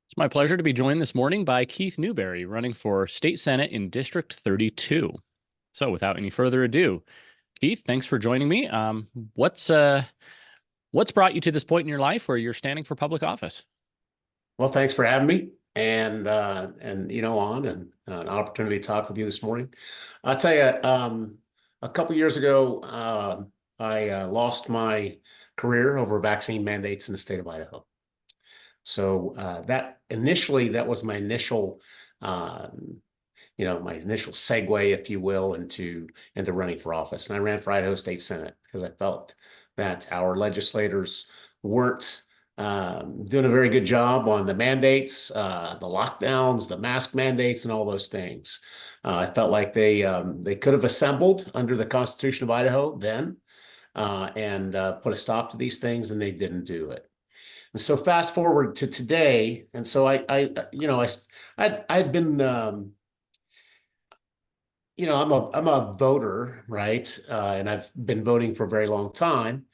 It's my pleasure to be joined this morning by Keith Newberry, running for State Senate in District 32. So, without any further ado, Keith, thanks for joining me. What's brought you to this point in your life where you're standing for public office? Well, thanks for having me and an opportunity to talk with you this morning. I'll tell you, a couple years ago, I lost my career over vaccine mandates in the state of Idaho. So that was my initial, my initial segue, if you will, into running for office. And I ran for Idaho State Senate because I felt that our legislators weren't doing a very good job on the mandates, the lockdowns, the mask mandates, and all those things. I felt like they could have assembled under the Constitution of Idaho then and put a stop to these things, and they didn't do it. And so fast forward to today, and so I'd been I'm a voter, right? And I've been voting for a very long time.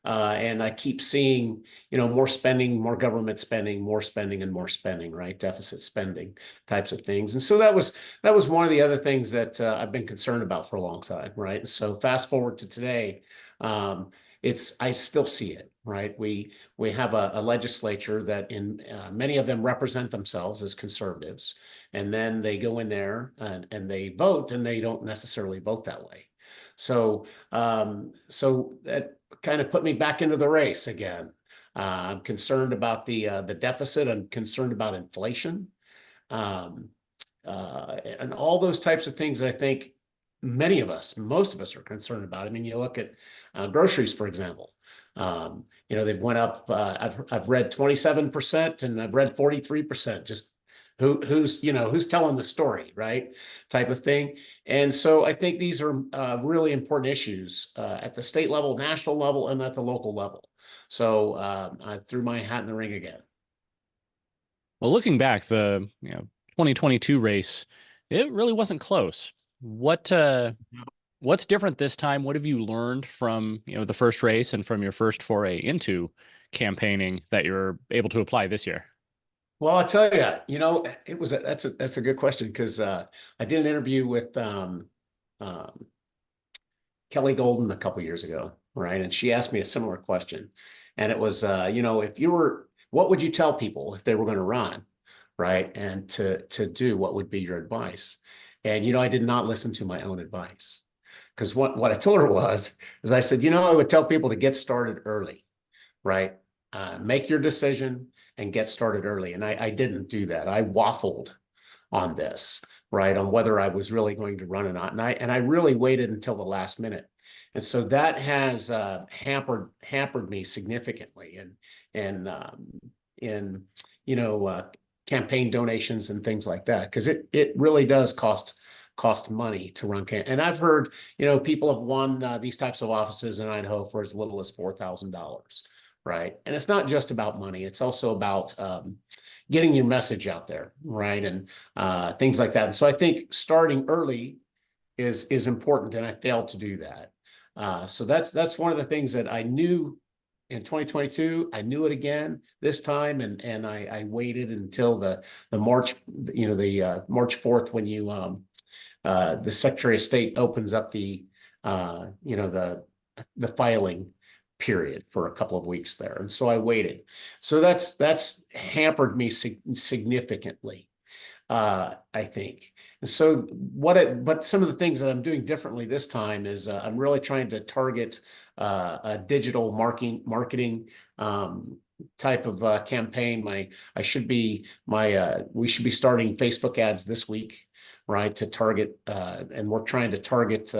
And I keep seeing, more spending, more government spending, more spending, and more spending, right? Deficit spending types of things. And so that was one of the other things that I've been concerned about for a long time, right? And so fast forward to today, I still see it, right? We have a legislature that many of them represent themselves as conservatives, and then they go in there and they vote, and they don't necessarily vote that way. So that kind of put me back into the race again. I'm concerned about the deficit. I'm concerned about inflation, um, and all those types of things that I think most of us are concerned about. I mean, you look at groceries, for example. They've went up. I've read 27% and I've read 43%. Just who's telling the story, right? Type of thing. And so I think these are really important issues at the state level, national level, and at the local level. So I threw my hat in the ring again. Well, looking back, the 2022 race, it really wasn't close. What's different this time? What have you learned from the first race and from your first foray into campaigning that you're able to apply this year? Well, I'll tell you, that's a good question because I did an interview with um, Kelly Golden a couple years ago, right? And she asked me a similar question, and it was, what would you tell people if they were going to run, right? And to do, what would be your advice? And I did not listen to my own advice because what I told her is I said, I would tell people to get started early, right? Make your decision and get started early. And I didn't do that. I waffled on this, right? On whether I was really going to run or not. And I really waited until the last minute. And so that has hampered me significantly in campaign donations and things like that, because it really does cost money to run campaign. And I've heard, people have won these types of offices in Idaho for as little as $4,000, right? And it's not just about money; it's also about getting your message out there, right? And things like that. And so I think starting early is important, and I failed to do that. So that's one of the things that I knew in 2022. I knew it again this time, and I waited until the March, the March 4th, when the Secretary of State opens up the filing period for a couple of weeks there. And so I waited. So that's hampered me significantly, I think. And so but some of the things that I'm doing differently this time is I'm really trying to target a digital marketing type of campaign. We should be starting Facebook ads this week, right? To target, and we're trying to target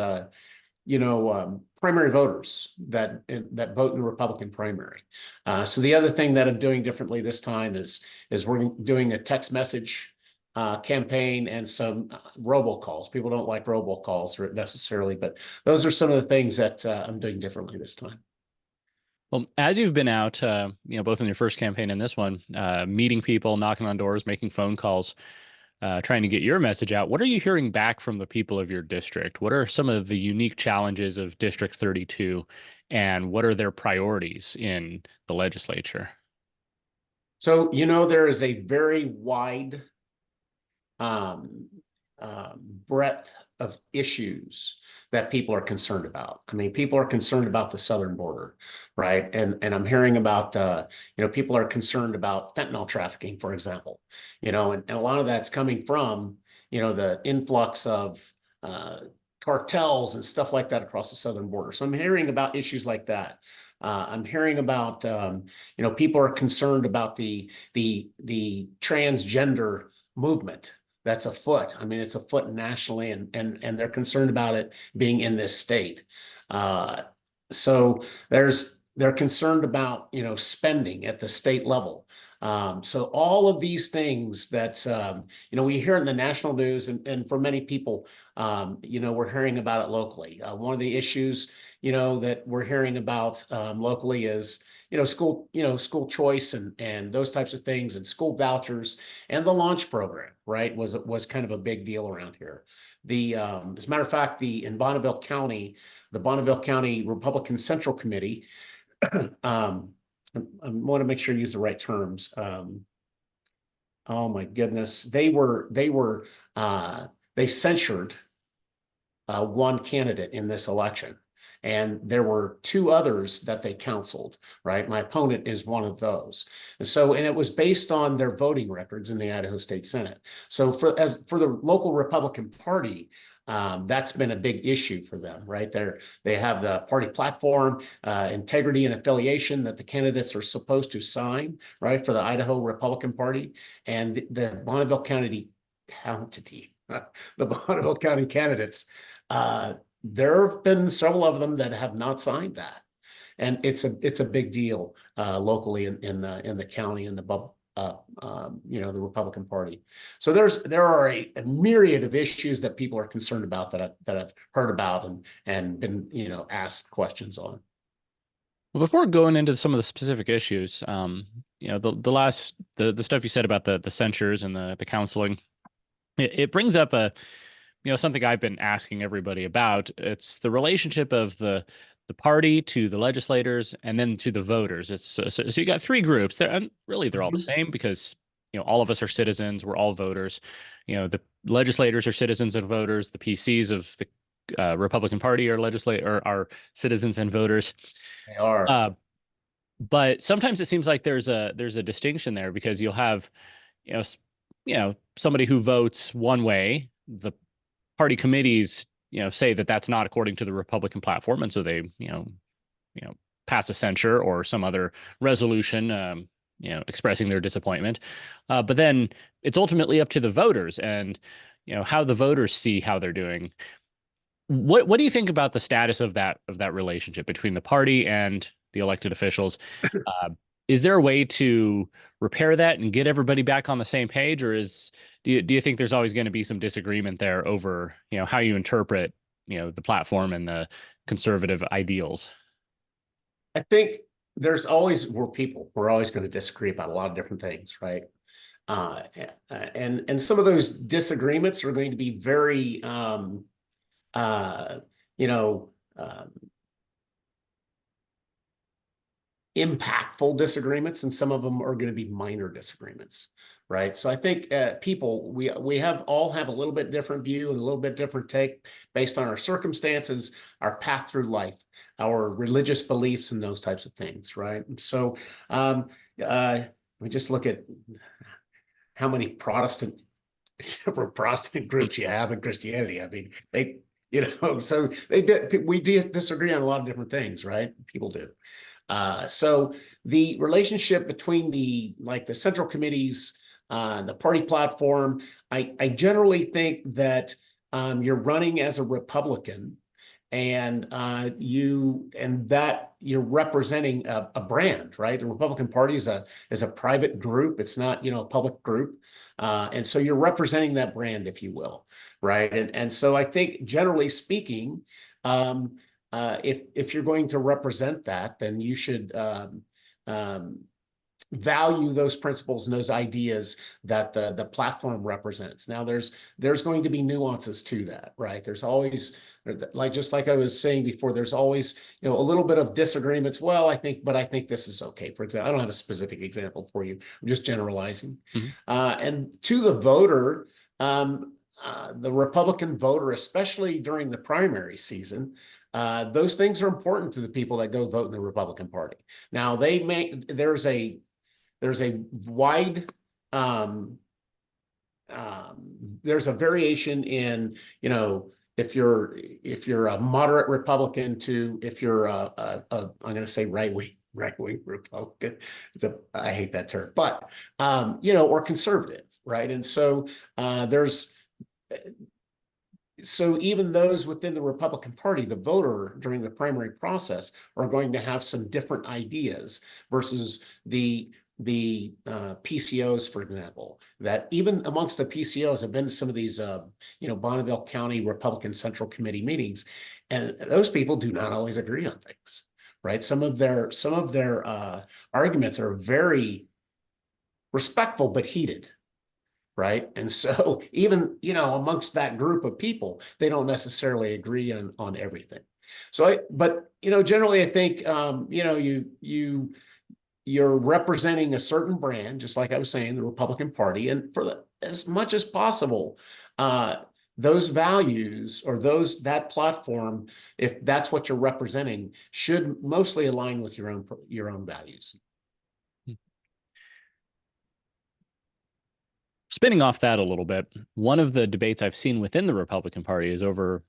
primary voters that vote in the Republican primary. So the other thing that I'm doing differently this time is we're doing a text message campaign and some robocalls. People don't like robocalls necessarily, but those are some of the things that I'm doing differently this time. Well, as you've been out, both in your first campaign and this one, meeting people, knocking on doors, making phone calls, trying to get your message out. What are you hearing back from the people of your district? What are some of the unique challenges of District 32, and what are their priorities in the legislature? So, there is a very wide um, breadth of issues that people are concerned about. I mean, people are concerned about the southern border, right? And I'm hearing about people are concerned about fentanyl trafficking, for example, and a lot of that's coming from the influx of cartels and stuff like that across the southern border. So I'm hearing about issues like that. I'm hearing about people are concerned about the transgender movement that's afoot. I mean, it's afoot nationally, and they're concerned about it being in this state. Uh, so they're concerned about spending at the state level. So all of these things that we hear in the national news, and for many people, we're hearing about it locally. One of the issues that we're hearing about locally is school choice and those types of things, and school vouchers, and the launch program, right, was kind of a big deal around here. As a matter of fact, in Bonneville County, the Bonneville County Republican Central Committee, I want to make sure I use the right terms. Oh my goodness, they censured one candidate in this election. And there were two others that they counseled, right? My opponent is one of those. And it was based on their voting records in the Idaho State Senate. So for the local Republican Party, that's been a big issue for them, right? They have the party platform, integrity and affiliation that the candidates are supposed to sign, right, for the Idaho Republican Party. And the Bonneville County the Bonneville County candidates, there have been several of them that have not signed that, and it's a big deal locally in the county, and the Republican Party. So there are a myriad of issues that people are concerned about that I've heard about and been asked questions on. Well, before going into some of the specific issues, the stuff you said about the censures and the counseling, it brings up something I've been asking everybody about. It's the relationship of the party to the legislators and then to the voters. It's so you got three groups there, and really they're all the same because all of us are citizens. We're all voters. The legislators are citizens and voters. The PCs of the Republican Party are citizens and voters. They are. Uh, but sometimes it seems like there's a distinction there because you'll have you know somebody who votes one way. The party committees say that that's not according to the Republican platform, and so they pass a censure or some other resolution expressing their disappointment. But then it's ultimately up to the voters and how the voters see how they're doing. What do you think about the status of that relationship between the party and the elected officials? Uh, is there a way to repair that and get everybody back on the same page, or do you think there's always going to be some disagreement there over how you interpret the platform and the conservative ideals? I think we're always going to disagree about a lot of different things, right? Uh, and some of those disagreements are going to be very uh, you know, um, impactful disagreements, and some of them are going to be minor disagreements, right? So I think people we all have a little bit different view and a little bit different take based on our circumstances, our path through life, our religious beliefs, and those types of things, right? So um, we just look at how many Protestant groups you have in Christianity. I mean, so we disagree on a lot of different things, right? People do. So the relationship between the central committees, the party platform, I generally think that you're running as a Republican, and you're representing a brand, right? The Republican Party is a private group. It's not a public group, and so you're representing that brand, if you will, right? And so I think generally speaking, um, if you're going to represent that, then you should um, value those principles and those ideas that the platform represents. Now, there's going to be nuances to that, right? There's always Like, just like I was saying before, there's always, a little bit of disagreements. Well, but I think this is okay. For example, I don't have a specific example for you. I'm just generalizing. Mhm. And to the voter, the Republican voter, especially during the primary season, those things are important to the people that go vote in the Republican Party. Now, there's a wide um, there's a variation in, if you're a moderate Republican to if you're I'm going to say right wing Republican. I hate that term, but or conservative, right? And so there's so even those within the Republican Party, the voter during the primary process are going to have some different ideas versus the PCOs, for example, that even amongst the PCOs have been some of these, Bonneville County Republican Central Committee meetings, and those people do not always agree on things, right? Some of their arguments are very respectful but heated, right? And so even, amongst that group of people, they don't necessarily agree on everything. But generally, I think, you're representing a certain brand, just like I was saying, the Republican Party, and as much as possible, those values or that platform, if that's what you're representing, should mostly align with your own values. Spinning off that a little bit, one of the debates I've seen within the Republican Party is over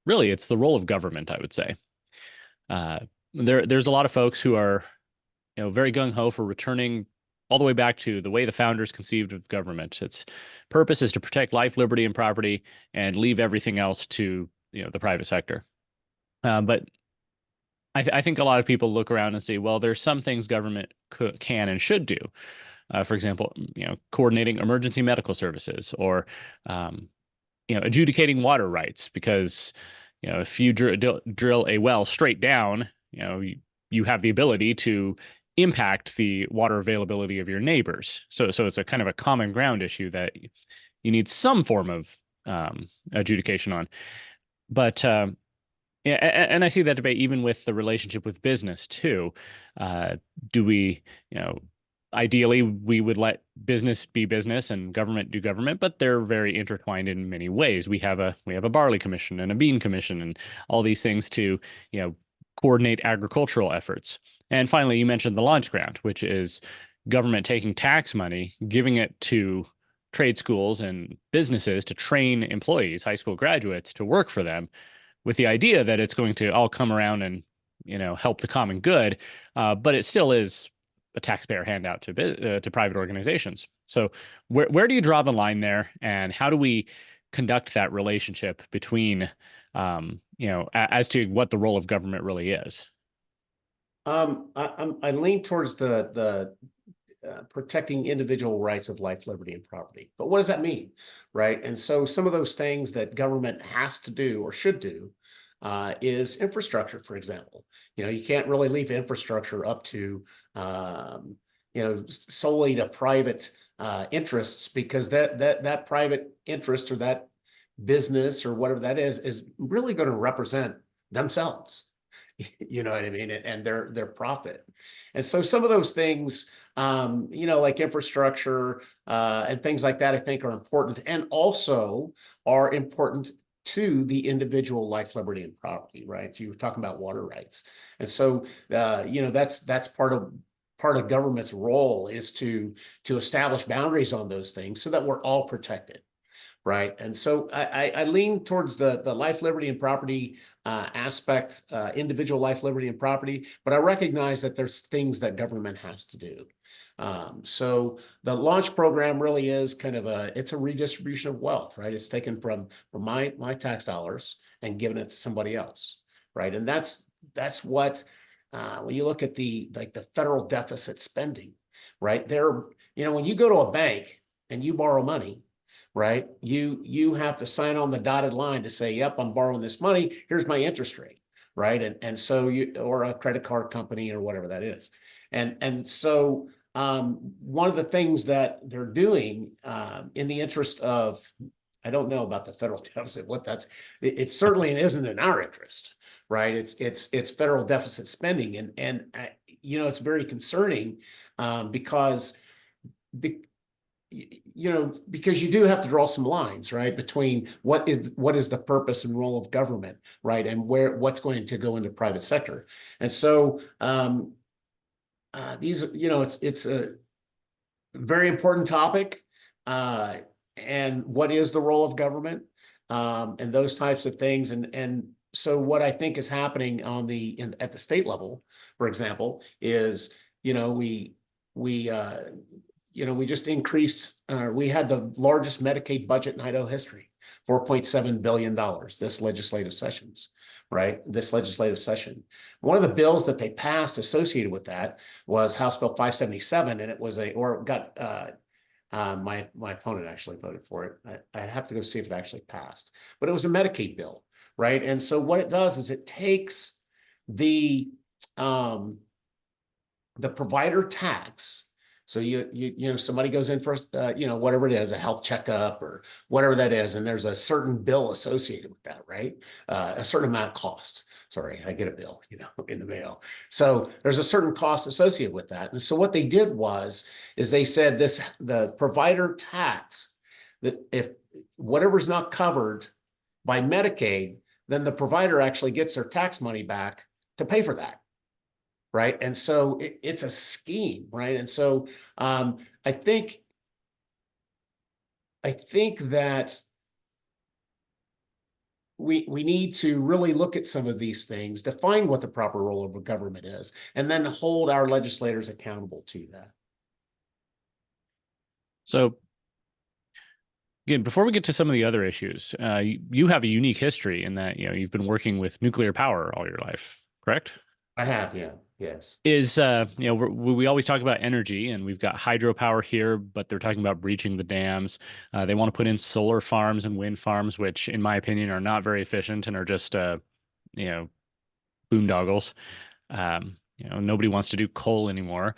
really it's the role of government, I would say. Uh, there's a lot of folks who are, very gung ho for returning all the way back to the way the founders conceived of government. Its purpose is to protect life, liberty, and property, and leave everything else to the private sector. But I think a lot of people look around and say, well, there's some things government can and should do. For example, coordinating emergency medical services or adjudicating water rights because if you drill a well straight down, you have the ability to impact the water availability of your neighbors. So it's a kind of a common ground issue that you need some form of adjudication on. But yeah, and I see that debate even with the relationship with business too. Do we, ideally we would let business be business and government do government, but they're very intertwined in many ways. We have a barley commission and a bean commission and all these things to, coordinate agricultural efforts. And finally, you mentioned the launch grant, which is government taking tax money, giving it to trade schools and businesses to train employees, high school graduates, to work for them with the idea that it's going to all come around and help the common good, but it still is a taxpayer handout to private organizations. So where do you draw the line there, and how do we conduct that relationship between as to what the role of government really is? I lean towards the protecting individual rights of life, liberty, and property. But what does that mean, right? And so some of those things that government has to do or should do is infrastructure, for example. You can't really leave infrastructure up to, solely to private interests, because that private interest or that business or whatever that is really going to represent themselves. You know what I mean? And their profit. And so some of those things, like infrastructure and things like that, I think are important, and also are important to the individual life, liberty, and property, right? So you were talking about water rights. And so, that's part of government's role, is to establish boundaries on those things so that we're all protected. Right. And so I lean towards the life, liberty, and property aspect, individual life, liberty, and property, but I recognize that there's things that government has to do. So the launch program really is it's a redistribution of wealth, right? It's taken from my tax dollars and given it to somebody else, right? And that's what, when you look at the federal deficit spending, right? When you go to a bank and you borrow money, right? You have to sign on the dotted line to say, yep, I'm borrowing this money. Here's my interest rate, right? And so or a credit card company or whatever that is. And so one of the things that they're doing in the interest of, I don't know about the federal deficit. It certainly isn't in our interest, right? It's federal deficit spending, and it's very concerning, because be, because you do have to draw some lines, right, between what is the purpose and role of government, right, and what's going to go into private sector. And so it's a very important topic, and what is the role of government, and those types of things. And so what I think is happening at the state level, for example, is we just increased. We had the largest Medicaid budget in Idaho history, $4.7 billion this legislative sessions. Right, this legislative session. One of the bills that they passed associated with that was House Bill 577, and it was my opponent actually voted for it. I have to go see if it actually passed, but it was a Medicaid bill, right? And so what it does is it takes the provider tax. So somebody goes in for whatever it is, a health checkup or whatever that is, and there's a certain bill associated with that, right? A certain amount of cost. Sorry, I get a bill, in the mail. So there's a certain cost associated with that. And so what they did is they said the provider tax, that if whatever's not covered by Medicaid, then the provider actually gets their tax money back to pay for that. Right. And so it's a scheme. Right. And so I think that we need to really look at some of these things, define what the proper role of a government is, and then hold our legislators accountable to that. So again, before we get to some of the other issues, you have a unique history in that, you've been working with nuclear power all your life, correct? I have, yeah. Yes. We always talk about energy, and we've got hydropower here, but they're talking about breaching the dams. They want to put in solar farms and wind farms, which in my opinion are not very efficient and are just boondoggles. Nobody wants to do coal anymore.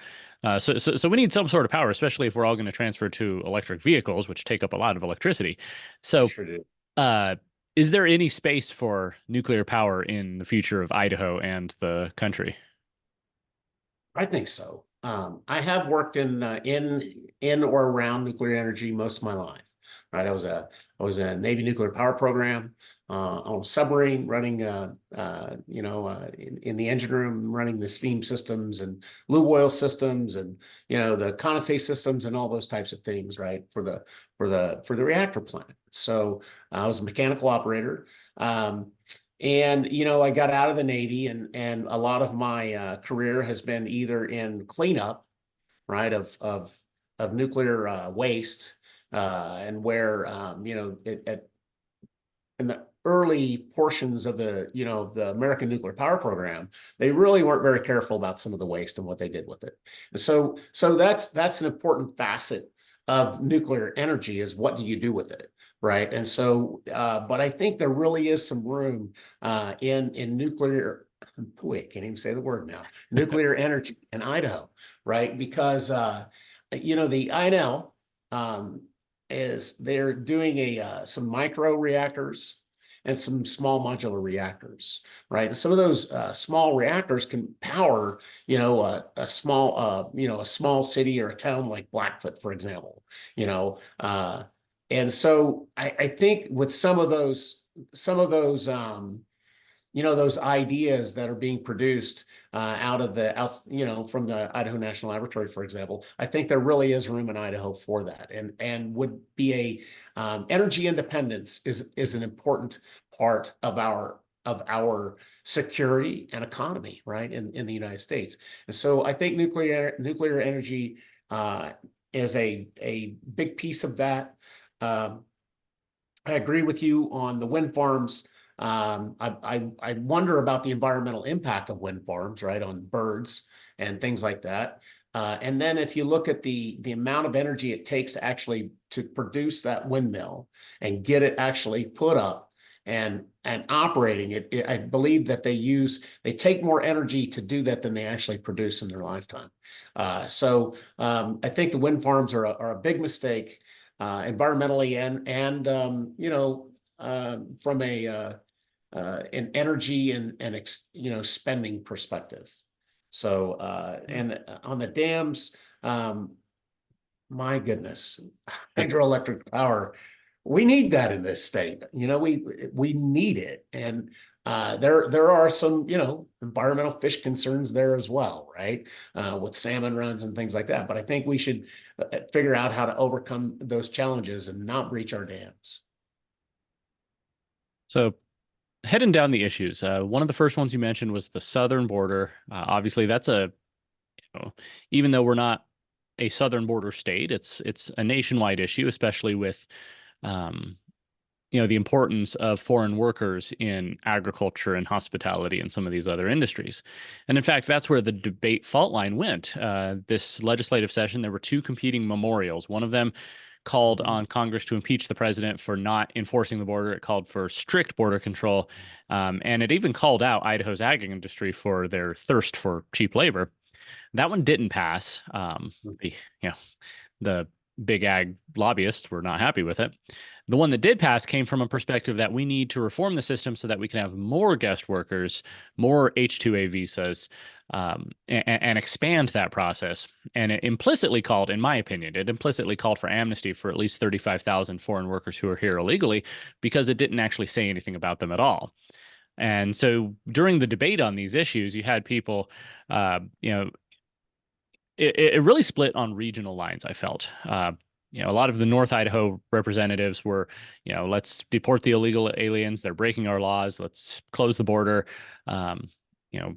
So we need some sort of power, especially if we're all going to transfer to electric vehicles, which take up a lot of electricity. So Sure do. Is there any space for nuclear power in the future of Idaho and the country? I think so. I have worked in or around nuclear energy most of my life. Right, I was a Navy nuclear power program on a submarine, running in the engine room, running the steam systems and lube oil systems, and the condensate systems and all those types of things. Right, for the reactor plant. So I was a mechanical operator. And I got out of the Navy, and a lot of my career has been either in cleanup, right, of nuclear waste, and where in the early portions of the American nuclear power program, they really weren't very careful about some of the waste and what they did with it. And so that's an important facet of nuclear energy, is what do you do with it? Right. And so, but I think there really is some room in nuclear. Boy, I can't even say the word now. Nuclear energy in Idaho, right? Because the INL they're doing some micro reactors and some small modular reactors, right? And some of those small reactors can power, a small city or a town like Blackfoot, for example, and so I think with some of those those ideas that are being produced from the Idaho National Laboratory, for example, I think there really is room in Idaho for that, and would be energy independence is an important part of our security and economy, right, in the United States. And so I think nuclear energy is a big piece of that. I agree with you on the wind farms. I wonder about the environmental impact of wind farms, right, on birds and things like that. And then if you look at the amount of energy it takes to produce that windmill and get it actually put up and operating it, I believe that they take more energy to do that than they actually produce in their lifetime. So I think the wind farms are a big mistake. environmentally and from an energy and spending perspective. So and on the dams, my goodness, hydroelectric power, we need that in this state. We need it, and there are some environmental fish concerns there as well, right? With salmon runs and things like that. But I think we should figure out how to overcome those challenges and not breach our dams. So heading down the issues, one of the first ones you mentioned was the southern border. Obviously, that's even though we're not a southern border state, it's a nationwide issue, especially with um, the importance of foreign workers in agriculture and hospitality and some of these other industries. And in fact, that's where the debate fault line went. This legislative session, there were two competing memorials. One of them called on Congress to impeach the president for not enforcing the border. It called for strict border control. And it even called out Idaho's ag industry for their thirst for cheap labor. That one didn't pass. The big ag lobbyists were not happy with it. The one that did pass came from a perspective that we need to reform the system so that we can have more guest workers, more H-2A visas, and expand that process. And it implicitly called, in my opinion, it implicitly called for amnesty for at least 35,000 foreign workers who are here illegally, because it didn't actually say anything about them at all. And so during the debate on these issues, you had people, it really split on regional lines, I felt. A lot of the North Idaho representatives were, let's deport the illegal aliens. They're breaking our laws. Let's close the border.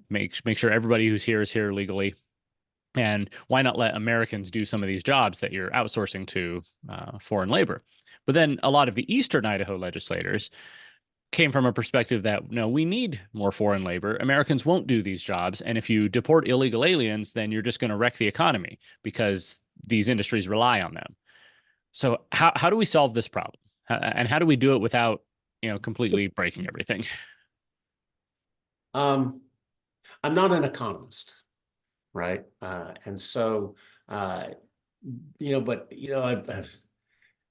Make sure everybody who's here is here legally. And why not let Americans do some of these jobs that you're outsourcing to foreign labor? But then a lot of the Eastern Idaho legislators came from a perspective that, no, we need more foreign labor. Americans won't do these jobs. And if you deport illegal aliens, then you're just going to wreck the economy because these industries rely on them. So how do we solve this problem? And how do we do it without, completely breaking everything? I'm not an economist, right? And so,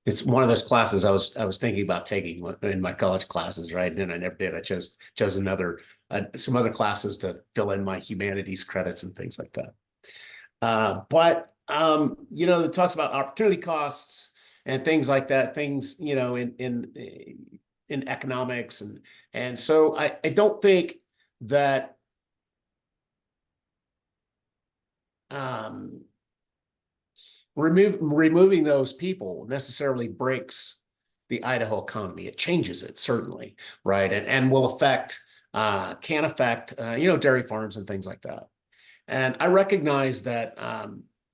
it's one of those classes I was thinking about taking in my college classes, right? And then I never did. I chose some other classes to fill in my humanities credits and things like that. But it talks about opportunity costs and things like that. Things in economics and so I don't think that removing those people necessarily breaks the Idaho economy. It changes it, certainly, right? And will can affect dairy farms and things like that. And I recognize that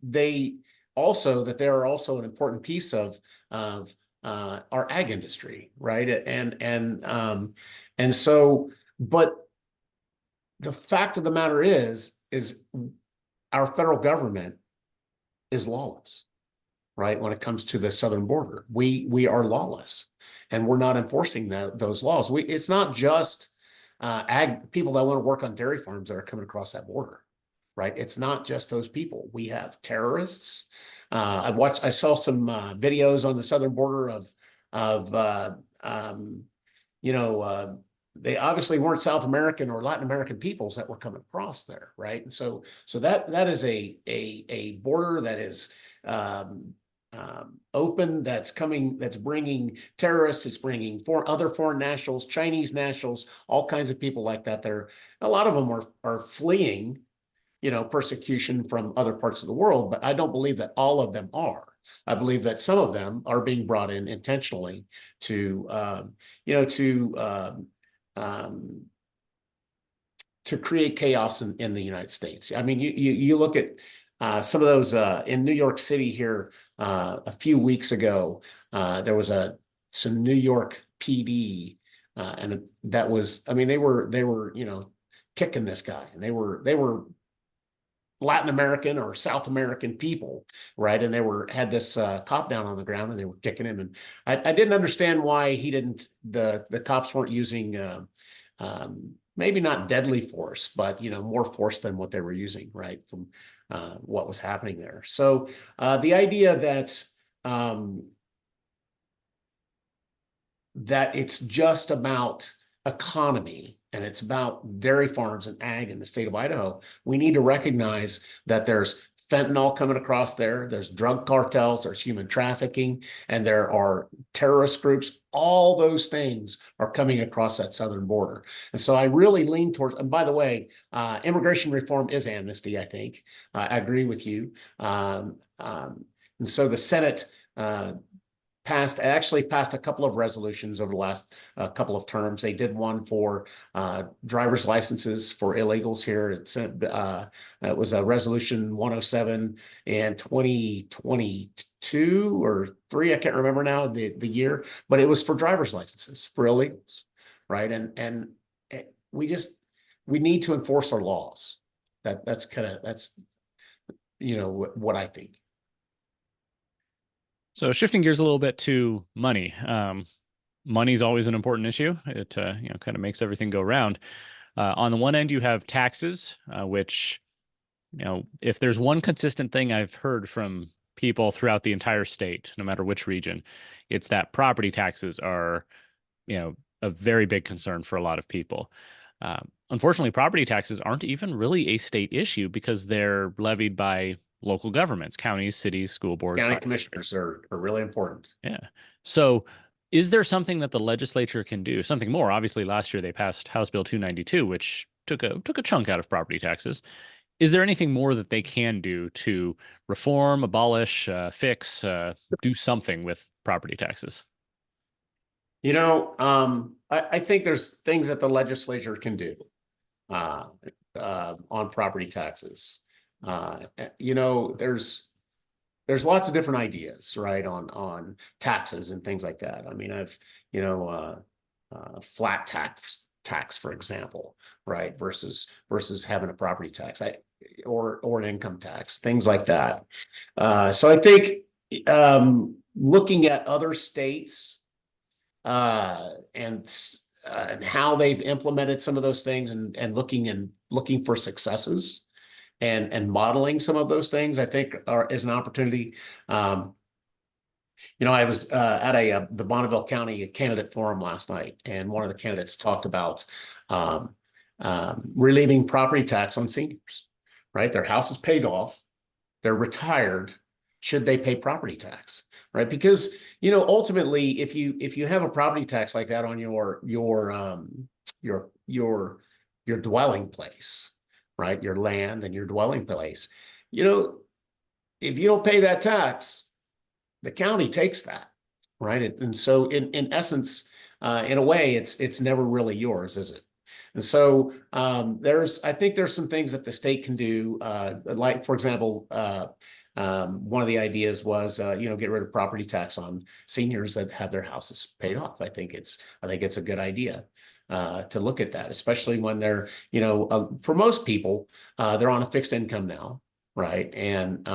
they are also an important piece of our ag industry, right? And so, but the fact of the matter is our federal government is lawless, right? When it comes to the southern border, we are lawless, and we're not enforcing those laws. It's not just ag people that want to work on dairy farms that are coming across that border, right? It's not just those people. We have terrorists. I saw some videos on the southern border of they obviously weren't South American or Latin American peoples that were coming across there, right? And so that is a border that is open, that's bringing terrorists, it's bringing other foreign nationals, Chinese nationals, all kinds of people like that. A lot of them are fleeing, persecution from other parts of the world, but I don't believe that all of them are. I believe that some of them are being brought in intentionally to create chaos in the United States. I mean, you look at some of those in New York City here a few weeks ago. There was some New York PD, and that was, I mean, they were kicking this guy, and they were Latin American or South American people, right? And had this cop down on the ground, and they were kicking him. And I didn't understand why the cops weren't using maybe not deadly force, but more force than what they were using, right? From what was happening there. So the idea that that it's just about economy and it's about dairy farms and ag in the state of Idaho. We need to recognize that there's fentanyl coming across there, there's drug cartels, there's human trafficking, and there are terrorist groups. All those things are coming across that southern border. And so I really lean towards, and by the way, immigration reform is amnesty, I think. I agree with you. And so the Senate actually passed a couple of resolutions over the last couple of terms. They did one for driver's licenses for illegals here. It was a resolution 107 in 2022 or three. I can't remember now the year, but it was for driver's licenses for illegals, right? And we need to enforce our laws. That's what I think. So shifting gears a little bit to money. Money is always an important issue. It kind of makes everything go round. On the one end, you have taxes, which if there's one consistent thing I've heard from people throughout the entire state, no matter which region, it's that property taxes are a very big concern for a lot of people. Unfortunately, property taxes aren't even really a state issue because they're levied by local governments, counties, cities, school boards. County commissioners are really important. Yeah. So is there something that the legislature can do? Something more? Obviously, last year they passed House Bill 292, which took a chunk out of property taxes. Is there anything more that they can do to reform, abolish, fix, do something with property taxes? I think there's things that the legislature can do on property taxes. There's lots of different ideas, right, on taxes and things like that. I mean, flat tax, for example, right, versus having a property tax, or an income tax, things like that. So I think looking at other states and how they've implemented some of those things and looking for successes and modeling some of those things, I think is an opportunity. I was at the Bonneville County candidate forum last night, and one of the candidates talked about relieving property tax on seniors, right? Their house is paid off, they're retired. Should they pay property tax, right? Because ultimately, if you have a property tax like that on your dwelling place, right, your land and your dwelling place, if you don't pay that tax, the county takes that, right? And so in essence, in a way, it's never really yours, is it? And so I think there's some things that the state can do, like, for example, one of the ideas was, get rid of property tax on seniors that have their houses paid off. I think it's a good idea to look at that, especially when they're, for most people, they're on a fixed income now, right? And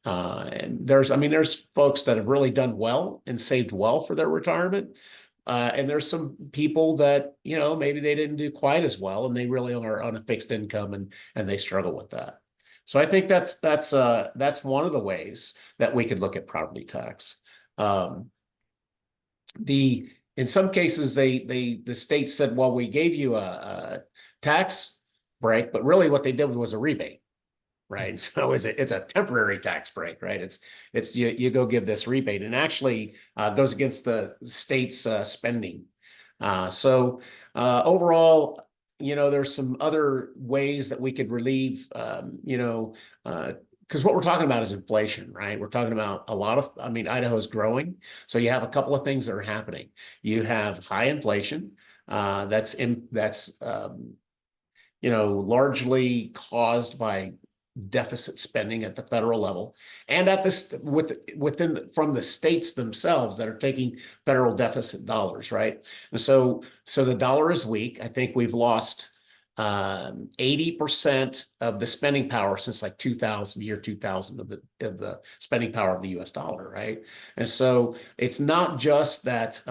there's folks that have really done well and saved well for their retirement. And there's some people that, maybe they didn't do quite as well, and they really are on a fixed income and they struggle with that. So I think that's one of the ways that we could look at property tax. In some cases, the state said, well, we gave you a tax break, but really what they did was a rebate, right? So it's a temporary tax break, right? It's you go give this rebate, and actually goes against the state's spending. So overall, there's some other ways that we could relieve, because what we're talking about is inflation, right? We're talking about Idaho is growing. So you have a couple of things that are happening. You have high inflation that's largely caused by deficit spending at the federal level, and from the states themselves that are taking federal deficit dollars, right? And so the dollar is weak. I think we've lost 80% of the spending power since like 2000 of the spending power of the US dollar, right? And so it's not just that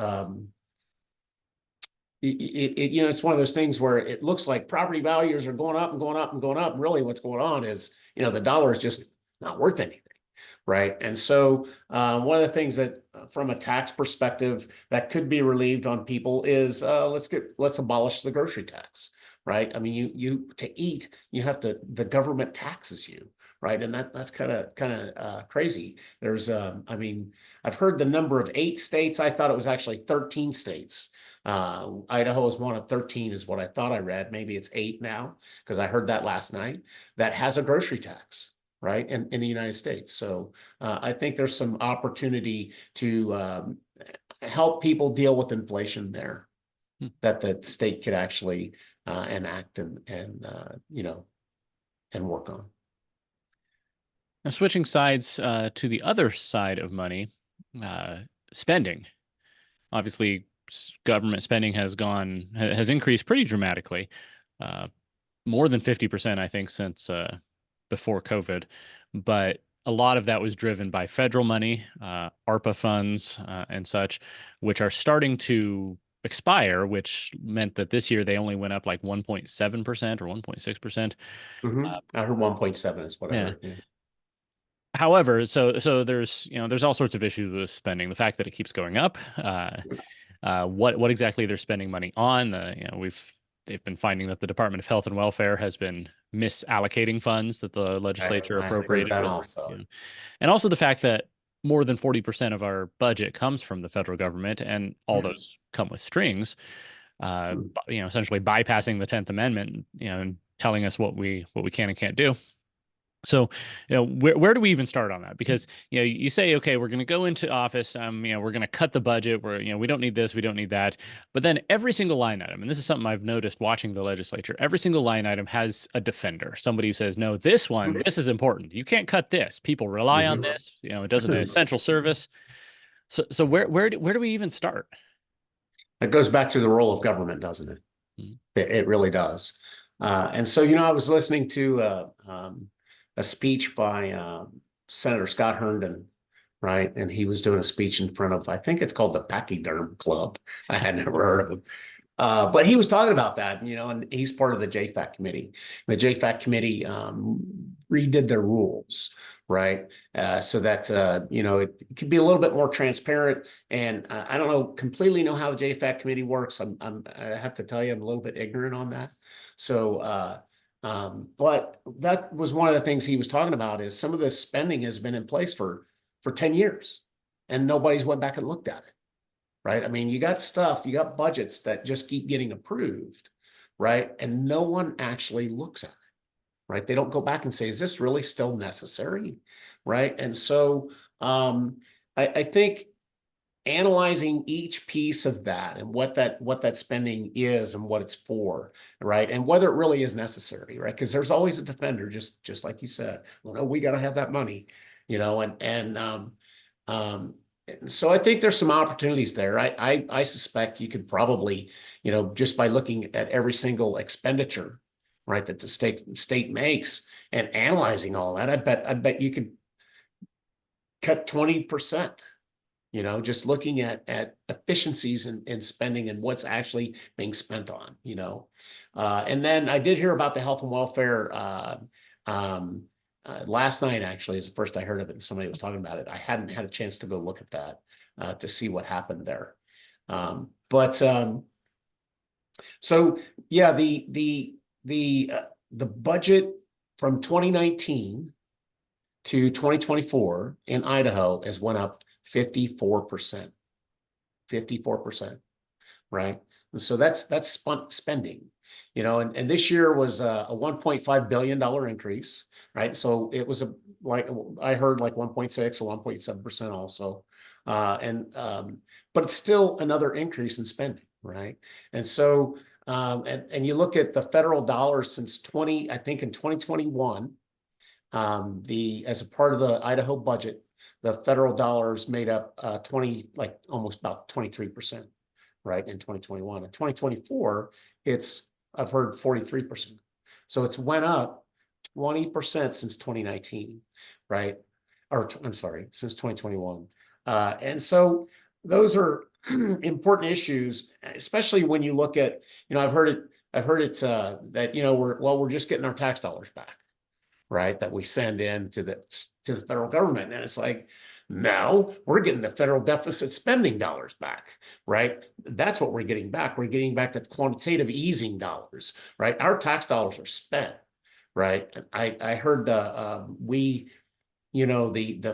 it's one of those things where it looks like property values are going up and going up and going up. Really, what's going on is, the dollar is just not worth anything. right? And so one of the things that, from a tax perspective, that could be relieved on people is let's abolish the grocery tax, right? I mean, you to eat, you have to, the government taxes you, right? And that's kind of crazy. There's I mean, I've heard the number of 8 states. I thought it was actually 13 states. Idaho is one of 13 is what I thought I read. Maybe it's 8 now because I heard that last night, that has a grocery tax, right, in the United States. So I think there's some opportunity to help people deal with inflation there, Hmm. that the state could actually enact and work on. Now, switching sides to the other side of money, uh, spending. Obviously, government spending has increased pretty dramatically, uh, more than 50%, I think, since before COVID. But a lot of that was driven by federal money, ARPA funds, and such, which are starting to expire, which meant that this year they only went up like 1.7% or 1.6%. I heard 1.7 is what I Yeah. heard. Yeah. However, so there's all sorts of issues with spending. The fact that it keeps going up, what exactly they're spending money on. They've been finding that the Department of Health and Welfare has been misallocating funds that the legislature I heard appropriated that with, also. and also the fact that more than 40% of our budget comes from the federal government, and all those come with strings. Essentially bypassing the 10th Amendment, and telling us what we can and can't do. So, where do we even start on that? Because, you say, okay, we're going to go into office, we're going to cut the budget, we don't need this, we don't need that. But then every single line item, and this is something I've noticed watching the legislature, every single line item has a defender, somebody who says, no, this is important. You can't cut this. People rely on this. It does an essential service. So where do we even start? It goes back to the role of government, doesn't it? Mhm. It really does. And so, I was listening to a speech by Senator Scott Herndon, right? And he was doing a speech in front of, I think it's called the Pachyderm Club. I had never heard of him. But he was talking about that, and he's part of the JFAC committee. The JFAC committee redid their rules, right? So that, it could be a little bit more transparent. And I don't completely know how the JFAC committee works. I have to tell you, I'm a little bit ignorant on that. So, but that was one of the things he was talking about, is some of this spending has been in place for 10 years and nobody's went back and looked at it. Right. I mean, you got budgets that just keep getting approved, right? And no one actually looks at it, right? They don't go back and say, is this really still necessary? Right. And so I think analyzing each piece of that and what that spending is and what it's for, right? And whether it really is necessary, right? Because there's always a defender, just like you said, well, no, we got to have that money, um, so I think there's some opportunities there. I suspect you could probably, just by looking at every single expenditure, right, that the state makes and analyzing all that, I bet you could cut 20%, just looking at efficiencies in spending and what's actually being spent on. And then I did hear about the health and welfare last night. Actually, is the first I heard of it, and somebody was talking about it. I hadn't had a chance to go look at that to see what happened there. So yeah, the budget from 2019 to 2024 in Idaho has went up 54%. 54%, right? And so that's spending, and this year was a $1.5 billion increase, right? So it was like I heard like 1.6 or 1.7% also. But it's still another increase in spending, right? And so and you look at the federal dollars since I think in 2021, as a part of the Idaho budget, the federal dollars made up almost about 23%, right, in 2021. In 2024, I've heard 43%. So it's went up 20% since 2019, right? Or I'm sorry, since 2021. And so those are important issues, especially when you look at, I've heard it that, we're just getting our tax dollars back. right, that we send in to the federal government. And it's like, no, we're getting the federal deficit spending dollars back, right? That's what we're getting back. We're getting back the quantitative easing dollars, right? Our tax dollars are spent, right? I heard the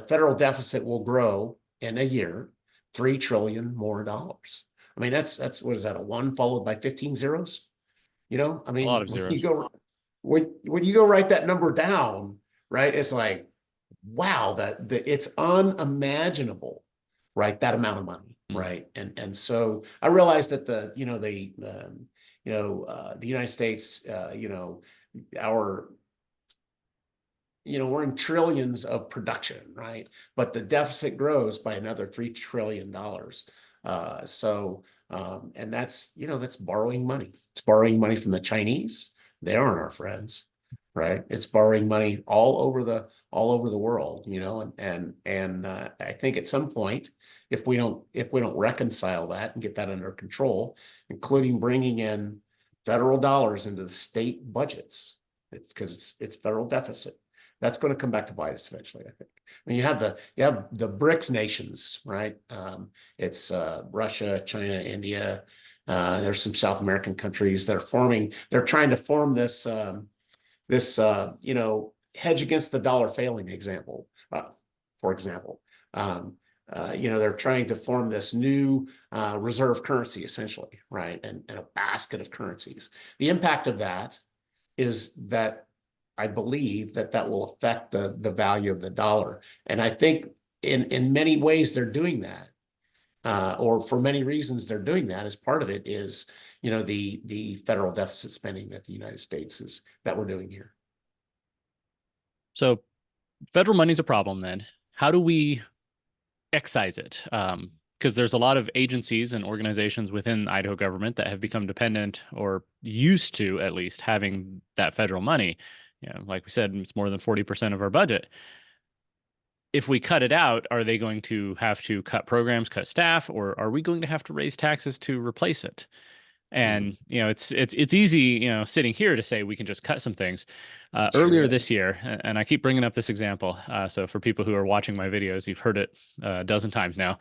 federal deficit will grow in a year $3 trillion more dollars. I mean, that's what is that, a one followed by 15 zeros? I A lot mean, of zeros. when you go write that number down, right? It's like, wow, that it's unimaginable, right? That amount of money, Mm. right? And so I realized that the United States, our we're in trillions of production, right? But the deficit grows by another $3 trillion. And that's borrowing money. It's borrowing money from the Chinese. They aren't our friends, right? It's borrowing money all over the world, and I think at some point, if we don't reconcile that and get that under control, including bringing in federal dollars into the state budgets, because it's federal deficit, that's going to come back to bite us eventually, I think. I mean, you have the BRICS nations, right? It's Russia, China, India. There's some South American countries that are forming. They're trying to form this hedge against the dollar failing example. For example, they're trying to form this new reserve currency, essentially, right? And a basket of currencies. The impact of that is that I believe that will affect the value of the dollar. And I think in many ways they're doing that, or for many reasons they're doing that. As part of it is, the federal deficit spending that the United States that we're doing here. So federal money's a problem then. How do we excise it? Because there's a lot of agencies and organizations within Idaho government that have become dependent, or used to at least, having that federal money. Like we said, it's more than 40% of our budget. If we cut it out, are they going to have to cut programs, cut staff, or are we going to have to raise taxes to replace it? And it's easy, sitting here to say we can just cut some things. Sure Earlier this is. year, and I keep bringing up this example, so for people who are watching my videos, you've heard it a dozen times now.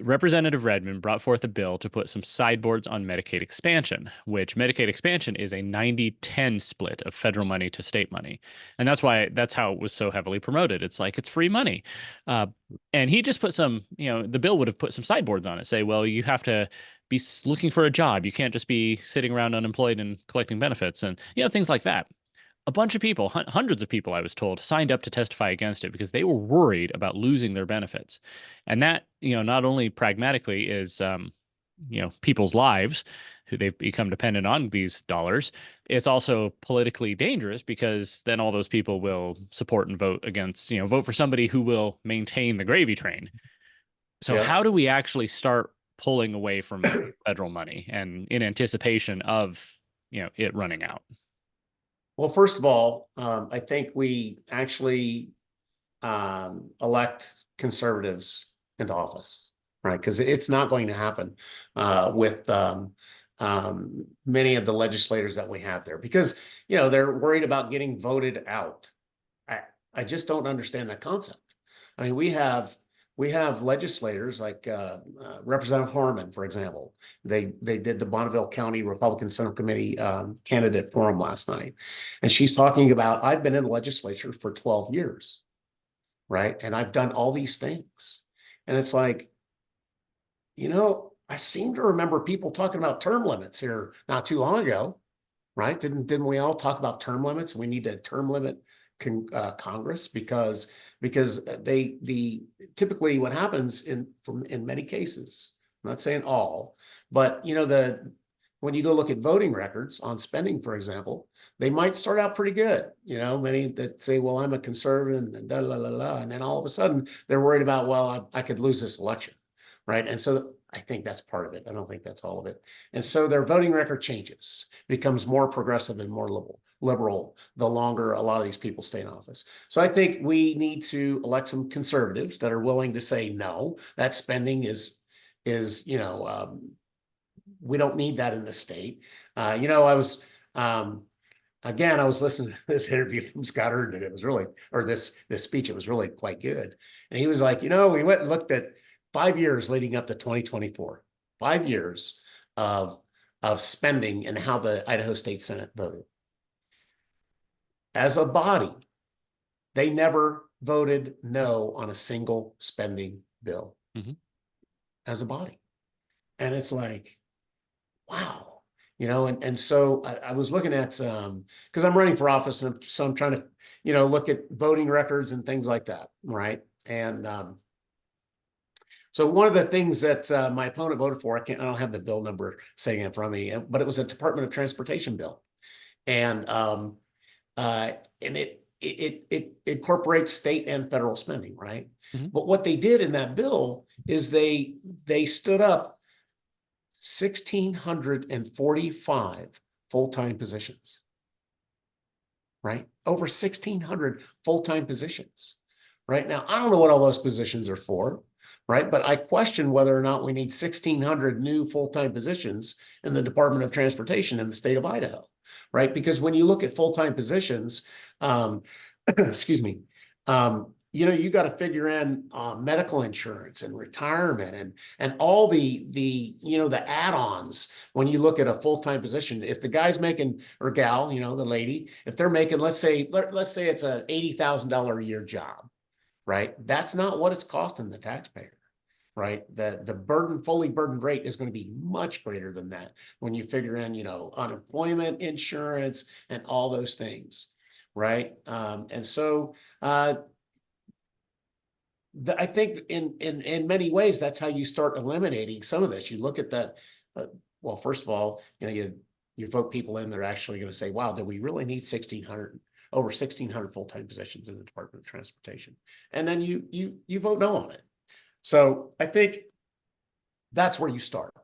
Representative Redmond brought forth a bill to put some sideboards on Medicaid expansion, which Medicaid expansion is a 90-10 split of federal money to state money. And that's how it was so heavily promoted. It's like, it's free money. And he just put the bill would have put some sideboards on it, say, well, you have to be looking for a job. You can't just be sitting around unemployed and collecting benefits and, things like that. A bunch of people, hundreds of people, I was told, signed up to testify against it because they were worried about losing their benefits. And that, not only pragmatically is, people's lives who they've become dependent on these dollars, it's also politically dangerous because then all those people will support and vote for somebody who will maintain the gravy train. So Yeah. how do we actually start pulling away from federal money and in anticipation of, it running out? Well, first of all, I think we actually elect conservatives into office, right? Because it's not going to happen with many of the legislators that we have there, because they're worried about getting voted out. I just don't understand that concept. I mean, we have legislators like Representative Harmon, for example. They did the Bonneville County Republican Central Committee candidate forum last night, and she's talking about, I've been in the legislature for 12 years, right? And I've done all these things. And it's like, I seem to remember people talking about term limits here not too long ago, right? Didn't we all talk about term limits? We need to term limit Congress because the typically what happens in many cases, I'm not saying all, but when you go look at voting records on spending, for example, they might start out pretty good. Many that say, well, I'm a conservative and da la la la, and then all of a sudden they're worried about, well, I could lose this election, right? And so I think that's part of it. I don't think that's all of it. And so their voting record changes, becomes more progressive and more liberal the longer a lot of these people stay in office. So I think we need to elect some conservatives that are willing to say, no, that spending is we don't need that in the state. I was again, I was listening to this interview from Scott Erdman, and it was really, or this speech, it was really quite good. And he was like, we went and looked at 5 years leading up to 2024, 5 years of spending and how the Idaho State Senate voted. As a body, they never voted no on a single spending bill. Mm-hmm. As a body. And it's like, wow, and so I was looking at because I'm running for office, and so I'm trying to, look at voting records and things like that, right? And so one of the things that my opponent voted for, I don't have the bill number saying in front of me, but it was a Department of Transportation bill, and it incorporates state and federal spending, right? Mm-hmm. But what they did in that bill is they stood up 1,645 full-time positions, right? Over 1,600 full-time positions, right? Now, I don't know what all those positions are for, right? But I question whether or not we need 1,600 new full-time positions in the Department of Transportation in the state of Idaho, right? Because when you look at full-time positions, excuse me, you got to figure in medical insurance and retirement and all the add-ons when you look at a full-time position. If the guy's making, or gal, the lady, if they're making, let's say it's a $80,000 a year job, right? That's not what it's costing the taxpayer, right? The fully burdened rate is going to be much greater than that when you figure in, unemployment insurance and all those things, right? And so I think in many ways, that's how you start eliminating some of this. You look at that. Well, first of all, you vote people in, they're actually going to say, wow, do we really need over 1,600 full-time positions in the Department of Transportation? And then you vote no on it. So I think that's where you start,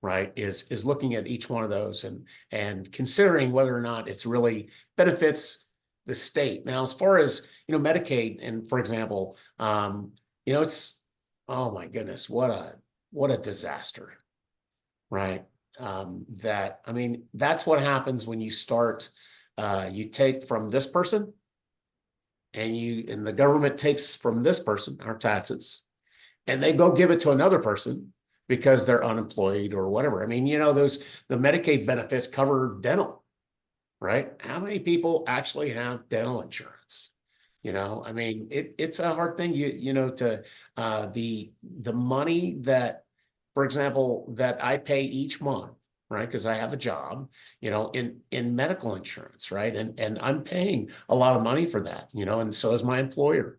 right? Is looking at each one of those and considering whether or not it's really benefits the state. Now, as far as, Medicaid, and for example, it's, oh my goodness, what a disaster, right? That's what happens when you start, you take from this person and the government takes from this person, our taxes, and they go give it to another person because they're unemployed or whatever. The Medicaid benefits cover dental, right? How many people actually have dental insurance? It's a hard thing, to the money that, for example, that I pay each month, right? Because I have a job, in medical insurance, right? And I'm paying a lot of money for that, and so is my employer.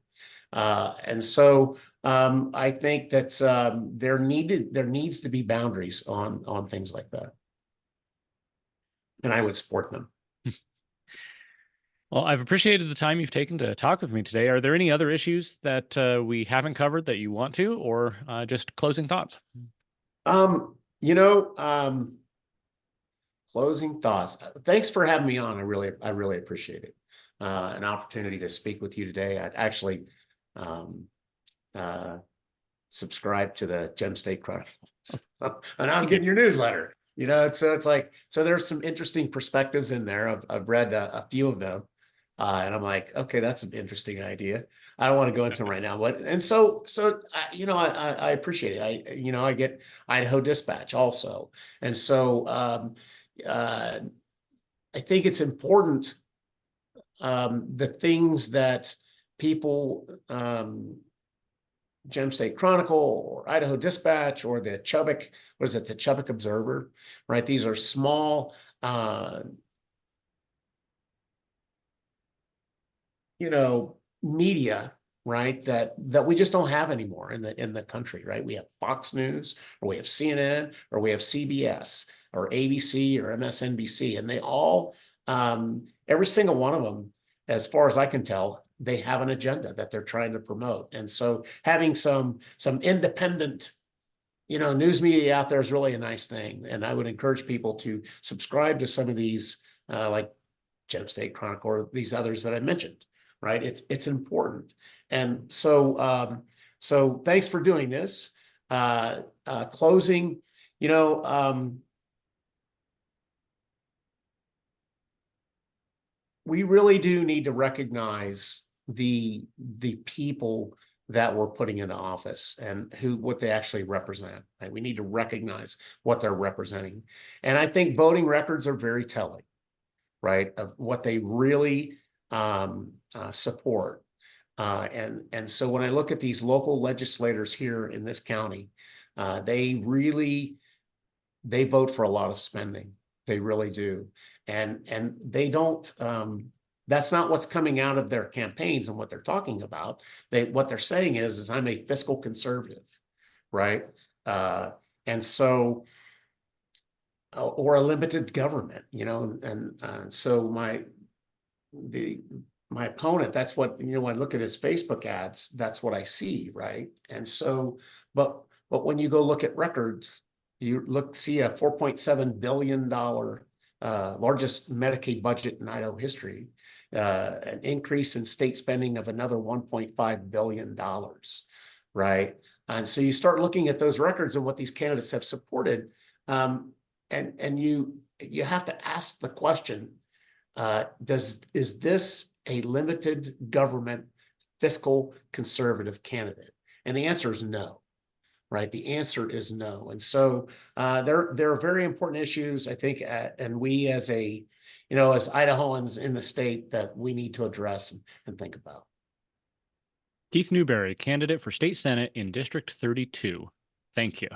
And so I think that there needs to be boundaries on things like that. And I would support them. Well, I've appreciated the time you've taken to talk with me today. Are there any other issues that we haven't covered that you want to, or just closing thoughts? Closing thoughts. Thanks for having me on. I really appreciate it. An opportunity to speak with you today. I'd actually subscribe to the Gem State Chronicles, and I'm getting your newsletter. It's like, so there's some interesting perspectives in there. I've read a few of them, and I'm like, okay, that's an interesting idea. I don't want to go into them right now, but I appreciate it. I get Idaho Dispatch also, and so I think it's important, the things that people, Gem State Chronicle or Idaho Dispatch or the Chubbuck, the Chubbuck Observer, right? These are small, media, right? That we just don't have anymore in the country, right? We have Fox News, or we have CNN, or we have CBS or ABC or MSNBC, and they all, every single one of them, as far as I can tell, they have an agenda that they're trying to promote. And so having some independent, news media out there is really a nice thing. And I would encourage people to subscribe to some of these, like Gem State Chronicle or these others that I mentioned, right? It's important. And so, so thanks for doing this. Closing, we really do need to recognize the people that we're putting into office and what they actually represent. Right? We need to recognize what they're representing. And I think voting records are very telling, right, of what they really support. And so when I look at these local legislators here in this county, they vote for a lot of spending. They really do. And they don't, that's not what's coming out of their campaigns and what they're talking about. What they're saying is I'm a fiscal conservative, right? Uh, and so, or a limited government, and so my opponent, that's what, when I look at his Facebook ads, that's what I see, right? And so, but when you go look at records, you see a $4.7 billion largest Medicaid budget in Idaho history, an increase in state spending of another $1.5 billion, right? And so you start looking at those records and what these candidates have supported, and you have to ask the question, is this a limited government fiscal conservative candidate? And the answer is no, right? The answer is no. And so there are very important issues, I think, and we as as Idahoans in the state that we need to address and think about. Keith Newberry, candidate for state senate in District 32. Thank you.